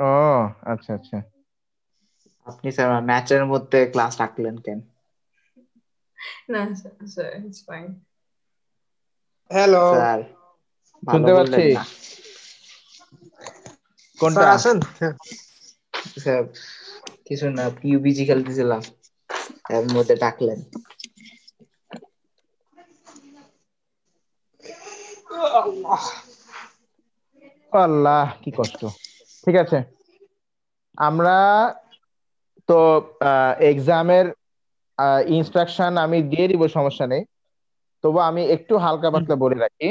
ও আচ্ছা আচ্ছা। আপনি স্যার ম্যাচের মধ্যে ক্লাস রাখলেন কেন? না sir, it's fine. Hello sir ভালো শুনতে পাচ্ছি। বললেন না। স্যার, কোনটা? আসেন। স্যার কিছু না, পিউবিজি খেলতেছিলাম, এর মধ্যে ডাকলেন। আল্লাহ। আল্লাহ কি কষ্ট। ঠিক আছে, আমরা তো এক্সামের ইনস্ট্রাকশন আমি দিয়ে দিব, সমস্যা নেই। তবু আমি একটু হালকা পাতলা বলে রাখি।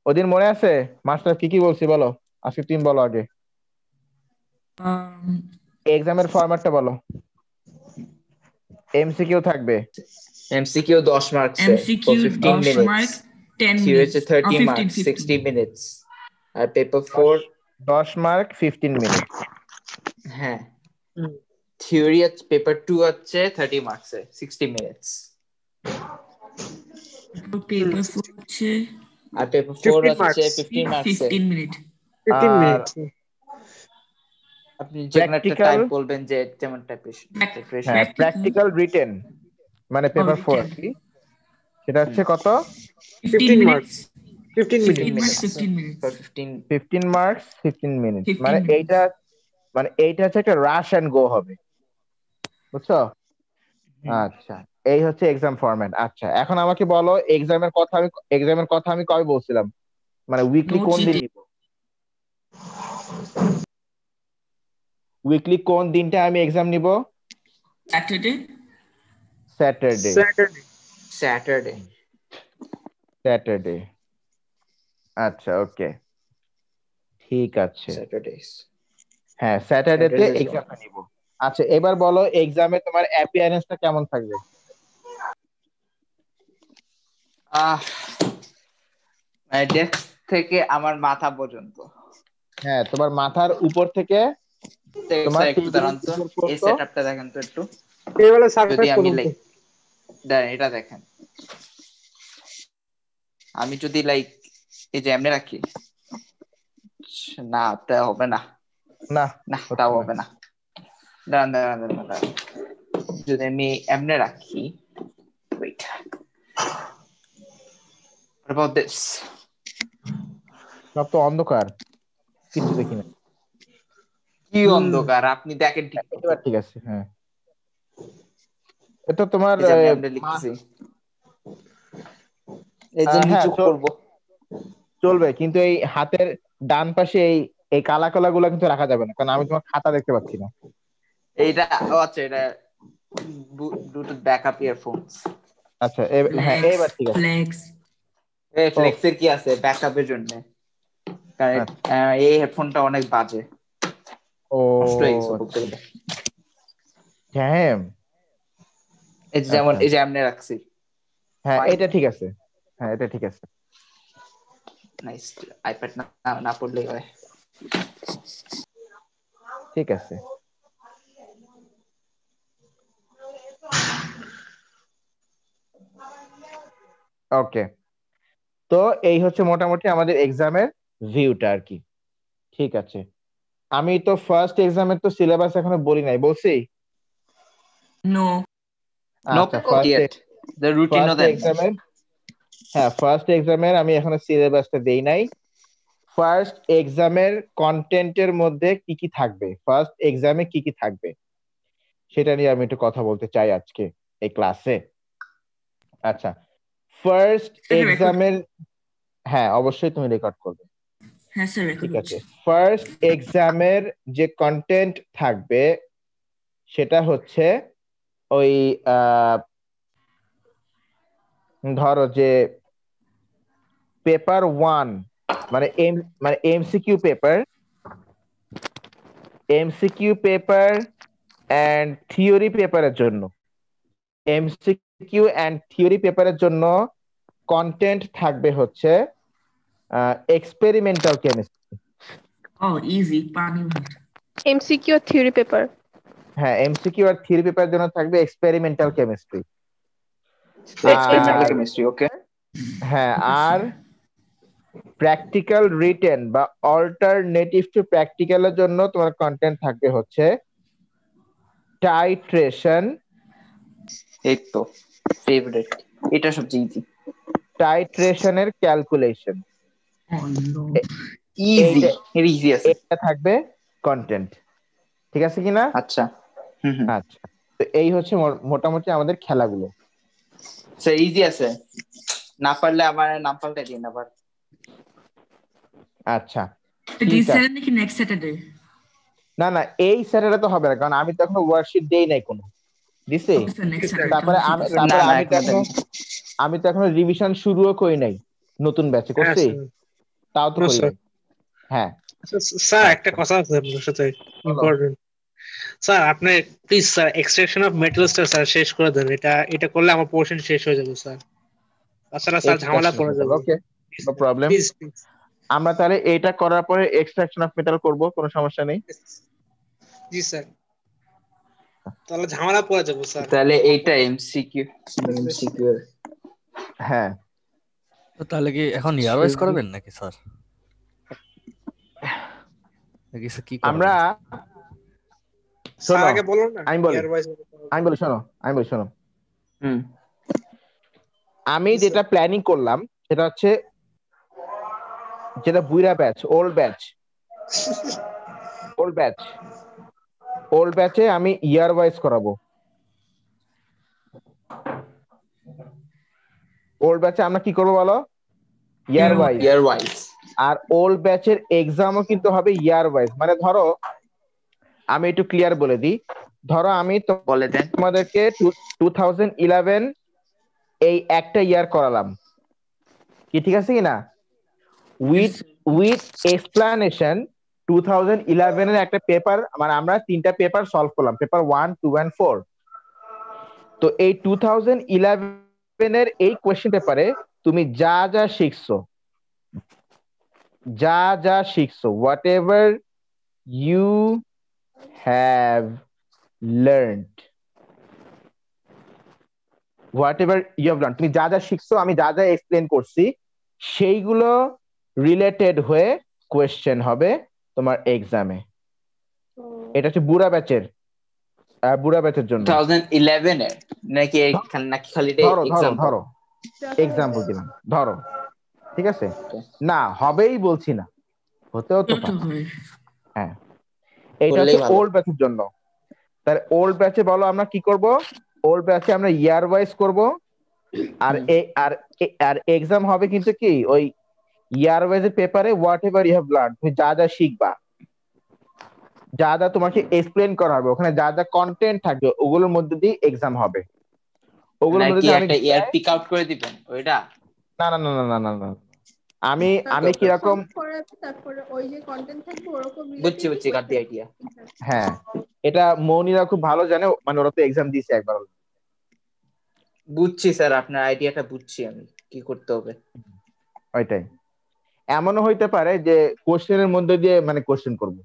ওদিন মনে আছে মাস্টার কি কি বলছি বলো? আজকে তুমি বলো আগে, এক্সামের ফরম্যাটটা বলো। এমসিকিউ থাকবে, এমসিকিউ 10 মার্কসের for MCQ 15 10 minutes, mark 10 theory minutes হচ্ছে 30 15 মার্কস 15। 60 মিনিটস, আর পেপার 10 4। 10 mark 15 minute. হ্যাঁ, থিওরি পেপার 2 হচ্ছে 30 মার্কসের 60 মিনিটস, পেপার 4 হচ্ছে আর পেপার 4 15 হচ্ছে মার্কস 15 মার্কসের। 15 মিনিট। 15 আর মিনিট। আপনি যে কোনো একটা প্র্যাকটিক্যাল, টাইপ বলবেন, যে যেমন টাইপের হ্যাঁ প্র্যাকটিক্যাল প্র্যাকটিক্যাল রিটেন মানে পেপার 4 আর রিটেন কি, সেটা হচ্ছে কত? 15 minutes. 15 15 minute. Marks minutes 15 minutes. For 15। 15 marks 15 minute, 15 মানে মিনিটস। এইটা, মানে এইটা হচ্ছে একটা রাশ এন্ড গো হবে, বুঝছো? আচ্ছা, এই হচ্ছে এক্সাম ফরম্যাট। আচ্ছা, এখন আমাকে বলো এক্সামের কথা আমি কবে বলছিলাম, মানে উইকলি কোন নোটস দিন নিব? উইকলি কোন দিনটা আমি এক্সাম নিব? Saturday. Saturday. Saturday. Saturday. Saturday, আচ্ছা ওকে, ঠিক আছে। স্যাটারডেস। হ্যাঁ স্যাটারডেতে স্যাটারডেস বল। এক্সামটা নিব। আচ্ছা এবার বলো এক্সামে তোমার অ্যাপিয়ারেন্সটা কেমন থাকবে? আহ ডেস্ক থেকে আমার মাথা পর্যন্ত। হ্যাঁ তোমার মাথার উপর থেকে তোমার স্যার একটু টেবিলের দাঁড়ান তো, উপর এই পর্যন্ত। সেটআপটা দেখেন তো একটু। টেবিলে যদি সারপ্রাইজ আমি করুন তো। লাইক, এটা দেখেন, আমি যদি লাইক এই যে এমনি রাখি, না তা হবে না, না না তাও হচ্ছে না। হবে না। দাঁড়ান দাঁড়ান দাঁড়ান দাঁড়ান। যদি আমি এমনি রাখি, wait, what about this? সব তো অন্ধকার, কিছু দেখি না। কি অন্ধকার, আপনি দেখেন ঠিক মতো। এবার ঠিক আছে, হ্যাঁ। এটা তোমার এই যে আমি এমনি লিখতেছি, এই যে হ্যাঁ নিচু করব। চলবে, কিন্তু এই হাতের ডান পাশে এই এই কালা কালা গুলা কিন্তু রাখা যাবে না, কারণ আমি তোমার খাতা দেখতে পাচ্ছি না। এইটা আচ্ছা, এটা ব্লুটুথ ব্যাকআপ ইয়ারফোনস। আচ্ছা হ্যাঁ ফ্লেক্স এবার ঠিক আছে। ফ্লেক্স। এই ও ফ্লেক্সের কি আছে ব্যাকআপের জন্য? কারণ আচ্ছা, এই হেডফোনটা অনেক বাজে, ও নষ্ট হয়ে গেছে বলতে গেলে। হ্যাঁ এই যে যেমন আচ্ছা, এই যে এমনি রাখছি। হ্যাঁ ফাইন, এটা ঠিক আছে, হ্যাঁ এটা ঠিক আছে। নাইস। আইপ্যাড না না পড়লেই হয়। ঠিক আছে, ওকে। তো এই হচ্ছে মোটামুটি আমাদের এক্সামের ভিউটা আর কি। ঠিক আছে, আমি তো ফার্স্ট এক্সামের তো সিলেবাস এখনো বলি নাই, বলছি? নো। নোপ আচ্ছা ফার্স্ট ইয়েট, দ্য রুটিনও ফার্স্ট দেন নাই। এক্সামের, হ্যাঁ ফার্স্ট এক্সামের আমি এখনো সিলেবাসটা দেই নাই। ফার্স্ট এক্সামের কন্টেন্টের মধ্যে কি কি থাকবে, ফার্স্ট এক্সামে কি কি থাকবে, সেটা নিয়ে আমি একটু কথা বলতে চাই আজকে এই ক্লাসে। আচ্ছা, ফার্স্ট এটা রেকর্ড। এক্সামের, হ্যাঁ অবশ্যই তুমি রেকর্ড করবে। হ্যাঁ স্যার, রেকর্ড ঠিক আছে, হচ্ছে। ফার্স্ট এক্সামের যে কন্টেন্ট থাকবে সেটা হচ্ছে ওই আহ, ধরো যে পেপার 1, মানে মানে এমসিকিউ পেপার এন্ড থিওরি পেপারের জন্য, এমসিকিউ এন্ড থিওরি পেপারের জন্য কন্টেন্ট থাকবে হচ্ছে এক্সপেরিমেন্টাল কেমিস্ট্রি। ও ইজি, পানি ভাত। এমসিকিউ আর থিওরি পেপার। হ্যাঁ এমসিকিউ আর থিওরি পেপারের জন্য থাকবে এক্সপেরিমেন্টাল কেমিস্ট্রি। এক্সপেরিমেন্টাল আর কেমিস্ট্রি, ওকে। হ্যাঁ আর প্র্যাকটিক্যাল রিটেন বা অল্টারনেটিভ টু প্র্যাকটিক্যালের জন্য তোমার কন্টেন্ট থাকবে হচ্ছে টাইট্রেশন, এই তো ফেভারিট, এটা সবচেয়ে ইজি। টাইট্রেশনের ক্যালকুলেশন, Oh no. ইজি, এইটা এর ইজি আছে। এটা থাকবে কন্টেন্ট, ঠিক আছে কিনা? আচ্ছা হুম, আচ্ছা, তো এই হচ্ছে মোটামুটি আমাদের খেলাগুলো। স্যার ইজি আছে, না পারলে আমার নাম পাল্টাই দিন আবার। আচ্ছা This ঠিক আছে, Saturday নাকি next Saturday? না না এই স্যাটারডে তো হবে না, কারণ আমি তো এখনো ওয়ার্কশিট দেই নাই কোনো, দিছি? Okay, sir, next Saturday. তারপরে তাহলে ঠিক আছে। না না আমি তো এখনো রিভিশন শুরুও করি নাই, নতুন ব্যাচে হ্যাঁ করছি, স্যার। তাও তো No, করি sir. নাই। হ্যাঁ আচ্ছা, স্যার একটা আচ্ছা। কথা আছে আপনার সাথে বলো। ইম্পর্টেন্ট। স্যার আপনি প্লিজ স্যার এক্সট্রাকশন অফ মেটালসটা স্যার শেষ করে দেন, এটা করলে আমার পোর্শন শেষ হয়ে যাবে স্যার, তাছাড়া স্যার ঝামেলা পড়ে যাবে। ওকে, নো প্রবলেম। প্লিজ আমরা তাহলে এইটা করার পরে এক্সট্রাকশন অফ মেটাল করব, কোনো সমস্যা নেই। জি স্যার, তাহলে ঝামেলা পড়ে যাবে স্যার। তাহলে এইটা এমসিকিউ। হ্যাঁ তো তাহলে কি এখন ইয়ার ওয়াইজ করবেন নাকি স্যার? নাকি স্যার কি করবেন? আমরা স্যার শোনো, আগে বলুন না। আমি বলি। year wise শোনো, হুম আমি যেটা প্ল্যানিং করলাম সেটা হচ্ছে যেটা বুইরা ব্যাচ, ওল্ড ব্যাচে আমি ইয়ার ওয়াইজ করাবো। ওল্ড ব্যাচে আমরা কি করবো বলো? ইয়ার ওয়াইজ। আর ওল্ড ব্যাচের এক্সামও কিন্তু হবে ইয়ার ওয়াইজ। মানে ধরো আমি একটু ক্লিয়ার বলে দিই, ধরো আমি বলে দেন। তোমাদেরকে 2011 এই একটা ইয়ার করালাম, কি ঠিক আছে কিনা? উইথ এক্সপ্লানেশন 2011 এর একটা পেপার, মানে আমরা 3টা পেপার সলভ করলাম, পেপার 1, 2 and 4। তো এই 2011 এর এই কোয়েশ্চেন পেপারে তুমি যা যা শিখছো whatever you have learned, তুমি যা যা শিখছো, আমি যা যা এক্সপ্লেন করছি, সেইগুলো রিলেটেড হয়ে কোয়েশ্চেন হবে তোমার এক্সামে। এটা হচ্ছে বুড়া ব্যাচের জন্য। 2011 এর নাকি খালি ধরো এক্সাম্পল দিলাম, ধরো, ঠিক আছে? না হবেই বলছি না, হতেও তো পারে। হ্যাঁ, এইটা হচ্ছে ওল্ড ব্যাচের জন্য। তাহলে ওল্ড ব্যাচে বলো আমরা কি করব? ওল্ড ব্যাচে আমরা ইয়ার ওয়াইজ করব, আর এক্সাম হবে কিন্তু কি ওই ইয়ার ওয়াইজ পেপারে whatever you have learn, তুমি যা যা শিখবা, যা যা তোমাকে এক্সপ্লেন করা হবে, ওখানে যা যা কন্টেন্ট থাকবে ওগুলোর মধ্যে দিয়ে এক্সাম হবে। ওগুলোর মধ্যে দিয়ে আমি একটা ইয়ার পিক আউট করে দিবেন ওইটা? না না না না না না, আমি কি রকম, তারপরে ওই যে কন্টেন্ট থাকবে ওরকম বুঝছি কাট দি আইডিয়া। হ্যাঁ এটা মৌনিরা খুব ভালো জানে, মানে ওরা তো এক্সাম দিয়েছে একবার। বুঝছি স্যার, আপনার আইডিয়াটা বুঝছি আমি, কি করতে হবে ওইটাই। এমনও হইতে পারে যে কোশ্চেনের মধ্যে দিয়ে মানে কোশ্চেন করব।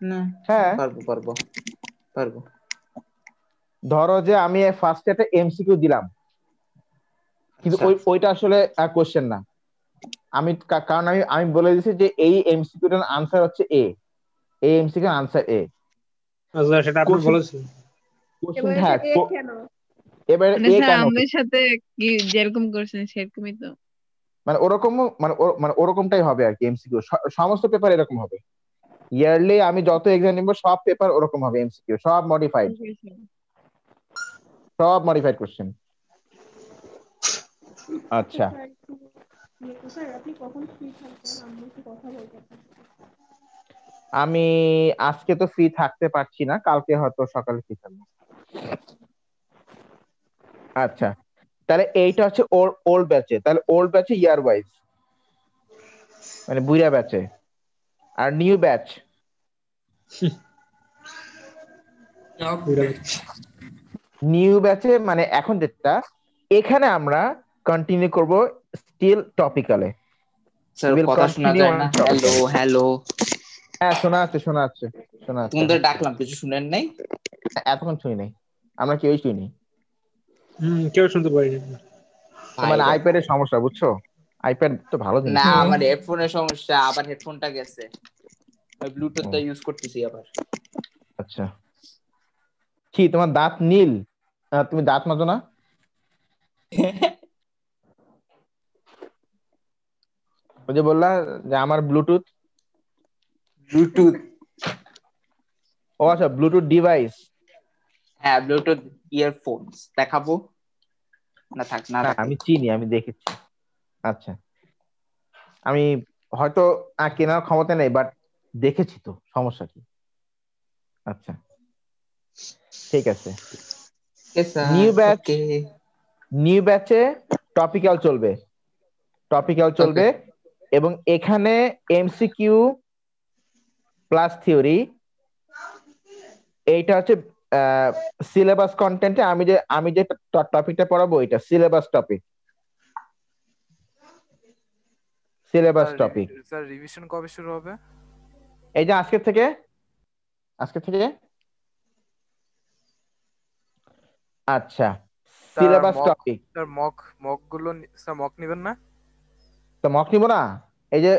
না হ্যাঁ পারবো। ধরো যে আমি ফার্স্টে একটা এমসিকিউ দিলাম, কিন্তু ওইটা আসলে কোশ্চেন না, কারণ আমি বলে দিয়েছি যে এই এমসিকিউটার আনসার হচ্ছে এ, এই এমসিকিউর আনসার এ। আচ্ছা সেটা আপনি বলেছেন। হ্যাঁ, এবারে এ কেন আমাদের সাথে কি যেরকম করছেন সেরকমই তো, মানে ওরকম, মানে ওরকমটাই হবে আর কি। এমসিকিউ সমস্ত পেপার এরকম হবে, ইয়ারলি আমি যত এক্সাম নিব সব পেপার ওরকম হবে, এমসিকিউ সব মডিফাইড কোশ্চেন। আচ্ছা আমি আজকে তো ফ্রি থাকতে পারছি না, কালকে হয়তো সকালে ফ্রি থাকবো। আচ্ছা তাহলে এইটা হচ্ছে ওল্ড ব্যাচে, তাহলে ওল্ড ব্যাচে ইয়ার ওয়াইজ মানে বুইরা ব্যাচে। আর নিউ ব্যাচে মানে এখন যেটা, এখানে আমরা কন্টিনিউ করব স্টিল টপিক্যালে। স্যার কথা শোনা যায় না? হ্যালো হ্যাঁ শোনা যাচ্ছে। তুমি তো ডাকলাম, কিছু শুনেন নাই? এতক্ষণ শুনি নাই, আমরা কেউই শুনি। কেউ শুনতে পারিনি। মানে ভাই রে। আইপ্যাডের সমস্যা, বুঝছো? আইপ্যাড তো ভালো জিনিস। না আমার হেডফোনের সমস্যা, আবার হেডফোনটা গেছে, ওই ব্লুটুথটা ইউজ করতেছি আবার। আচ্ছা, কি তোমার দাঁত নীল? তুমি দাঁত মাজো না? ওই যে বললা যে আমার ব্লুটুথ। ব্লুটুথ, ও আচ্ছা, ব্লুটুথ ডিভাইস। হ্যাঁ ব্লুটুথ ইয়ারফোনস দেখাবো না? থাক না না দেখাই। আমি চিনি, আমি দেখেছি। আচ্ছা, আমি হয়তো কেনার ক্ষমতা নেই, বাট দেখেছি তো, সমস্যা কি? আচ্ছা, ঠিক আছে। নিউ ব্যাচ, ওকে নিউ ব্যাচে টপিক্যাল চলবে, টপিক্যাল ওকে চলবে। এবং এখানে এমসিকিউ প্লাস থিওরি, এইটা হচ্ছে সিলেবাস কন্টেন্টে। আমি যে টপিকটা পড়াবো এটা syllabus topic, syllabus topic. Sir revision কবে শুরু হবে? এই যে আজকে থেকে, আজকে থেকে। আচ্ছা, sir syllabus mock, topic. Sir mock গুলো স্যার মক নেবেন না? তো মক নিব না? এই যে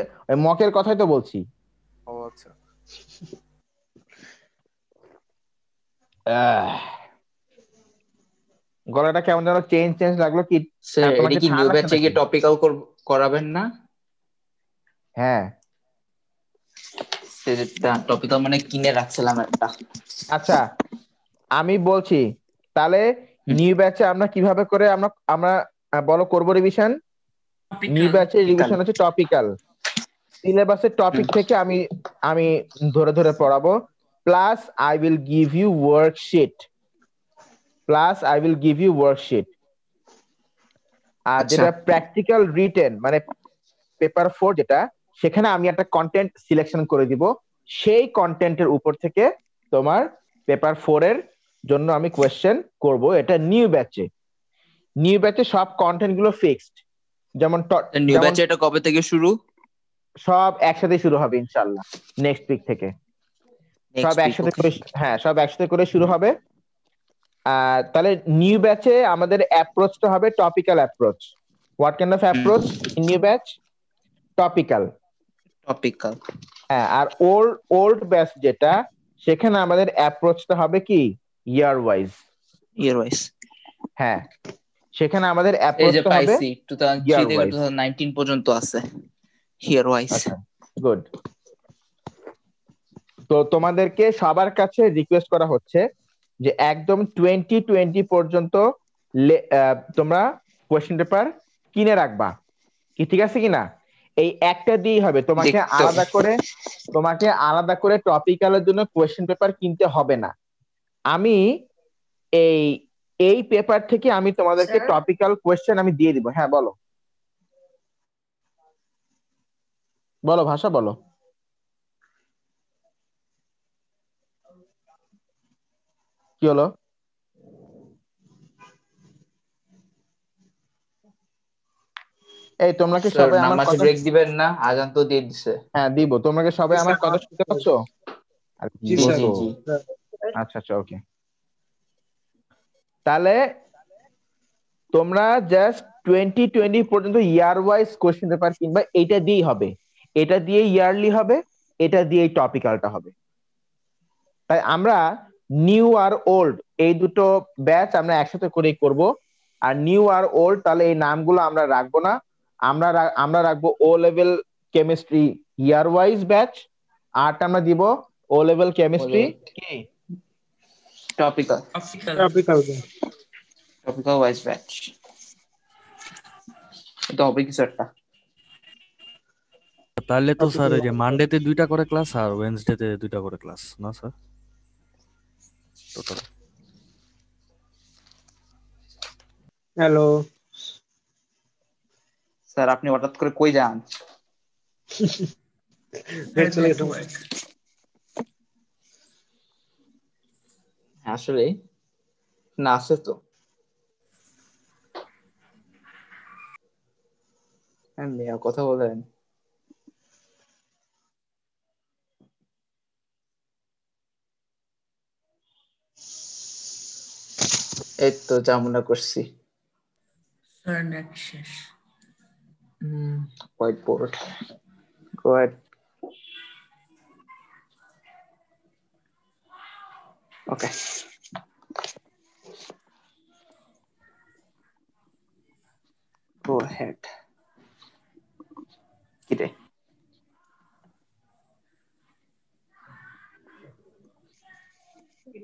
মকের কথাই তো বলছি। ও আচ্ছা। আহ, গলাটা কেমন যেন চেঞ্জ চেঞ্জ লাগলো কি? স্যার, তোমার এটা কি কি নিউ ঠান্ডা লাগছে ব্যাচে নাকি? গিয়ে টপিক্যাল করাবেন না? হ্যাঁ। টপিক্যাল মানে কিনে রাখছিলাম একটা। আচ্ছা, আমি বলছি তাহলে হুম, নিউ ব্যাচে আমরা কিভাবে করে আমরা আমরা বলো করবো রিভিশন। New topical. ব্যাচের রিভিশন হচ্ছে টপিক্যাল, সিলেবাসের হুম, টপিক থেকে আমি আমি ধরে ধরে পড়াবো। Plus I will give you worksheet, plus I will give you worksheet. আর আচ্ছা যেটা প্র্যাকটিক্যাল রিটেন মানে পেপার 4 যেটা, সেখানে আমি একটা কন্টেন্ট সিলেকশন করে দিব। সেই কন্টেন্টের উপর থেকে তোমার পেপার 4 এর জন্য আমি কোয়েশ্চেন করব। এটা নিউ ব্যাচে, নিউ ব্যাচে সব কন্টেন্ট গুলো ফিক্সড। যেমন নিউ যেমন ব্যাচে এটা কবে থেকে শুরু? সব একসাথে শুরু হবে ইনশাল্লাহ, নেক্সট উইক থেকে। সব নেক্সট উইক, একসাথে ওকে। করে, হ্যাঁ সব একসাথে করে শুরু হবে। তাহলে নিউ ব্যাচে আমাদের অ্যাপ্রোচটা হবে topical approach. What kind of approach in new batch? Topical. Topical. হ্যাঁ, আর ওল্ড ওল্ড ব্যাচ যেটা, সেখানে আমাদের অ্যাপ্রোচটা হবে কি ইয়ার ওয়াইজ। ইয়ার ওয়াইজ। হ্যাঁ, সেখানে আমাদের এই যে অ্যাপ্রোচটা হবে পাইছি, 2003 ইয়ার থেকে ওয়াইজ। 2019 পর্যন্ত আছে ইয়ার ওয়াইজ। আচ্ছা, গুড। তো তোমাদেরকে সবার কাছে রিকোয়েস্ট করা হচ্ছে যে একদম 2020 পর্যন্ত তোমরা কোয়েশ্চেন পেপার কিনে রাখবা, কি ঠিক আছে কিনা? এই একটা দিয়েই হবে, তোমাকে দেখতে হবে। আলাদা করে, তোমাকে আলাদা করে টপিক্যালের জন্য কোয়েশ্চেন পেপার কিনতে হবে না। আমি এই এই পেপার থেকে আমি তোমাদেরকে টপিক্যাল কোয়েশ্চেন আমি দিয়ে দিব। হ্যাঁ বলো, বলো ভাষা বলো। কি হলো? এই তোমরা কি স্যার সবাই আমার নামাজ কথা, ব্রেক দিবেন না? আজান তো দিয়ে দিছে। হ্যাঁ দিব, তোমরা কি সবাই আমার কথা শুনতে পাচ্ছ? আর জি জি দিব স্যার। জি তো। জি। আচ্ছা আচ্ছা, ওকে। তাহলে তোমরা জাস্ট 2020 পর্যন্ত ইয়ার ওয়াইজ কোয়েশ্চেন পেপার কিনবা, এটা দিয়েই হবে। এটা দিয়ে ইয়ারলি হবে, এটা দিয়ে টপিক্যালটা হবে। তাই আমরা নিউ আর ওল্ড এই দুটো ব্যাচ আমরা একসাথে করেই করব। আর নিউ আর ওল্ড তাহলে এই নামগুলো আমরা রাখবো না, আমরা রাখবো O level chemistry year wise batch. আরটা আমরা দিব ও লেভেল কেমিস্ট্রি কি topical, topical. Topical wise batch. এটা হবে কিছু একটা। তাহলে তো স্যার এই যে মানডেতে 2টা করে ক্লাস আর ওয়েডনেসডেতে 2টা করে ক্লাস না স্যার, টোটাল? হ্যালো স্যার আপনি হঠাৎ করে কই যান? চলে গেছে। আসলে না, আছে তো। হ্যাঁ মিয়া, কথা বলেন। এই তো যা মনে করছি। Sir, net শেষ। Whiteboard. Go ahead. Okay. Go ahead. Kide.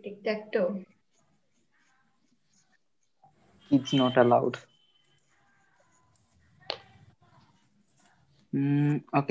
Tic-tac-toe. Kids not allowed. Okay.